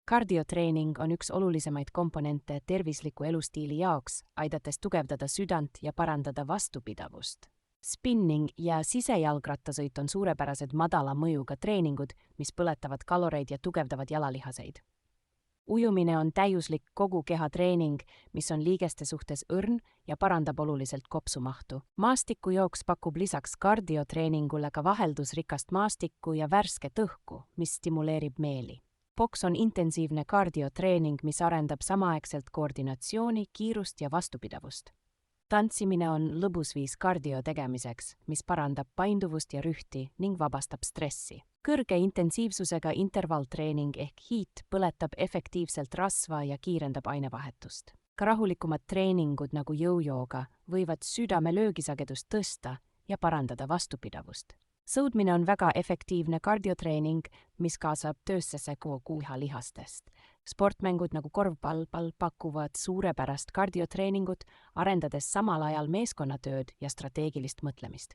Kardiotreening on üks olulisemaid komponente tervisliku elustiili jaoks, aidates tugevdada südant ja parandada vastupidavust. Spinning ja sisejalgrattasõit on suurepärased madala mõjuga treeningud, mis põletavad kaloreid ja tugevdavad jalalihaseid. Ujumine on täiuslik kogu keha treening, mis on liigeste suhtes õrn ja parandab oluliselt kopsumahtu. Maastikujooks pakub lisaks kardiotreeningule ka vaheldusrikast maastikku ja värsket õhku, mis stimuleerib meeli. Boks on intensiivne kardiotreening, mis arendab samaaegselt koordinatsiooni, kiirust ja vastupidavust. Tantsimine on lõbus viis kardio tegemiseks, mis parandab painduvust ja rühti ning vabastab stressi. Kõrge intensiivsusega intervalltreening ehk HIIT põletab efektiivselt rasva ja kiirendab ainevahetust. Ka rahulikumad treeningud nagu jõujooga võivad südame löögisagedust tõsta ja parandada vastupidavust. Sõudmine on väga efektiivne kardiotreening, mis kaasab töösse segu kuuhalihastest. Sportmängud nagu korvpall pakuvad suurepärast kardiotreeningut, arendades samal ajal meeskonnatööd ja strateegilist mõtlemist.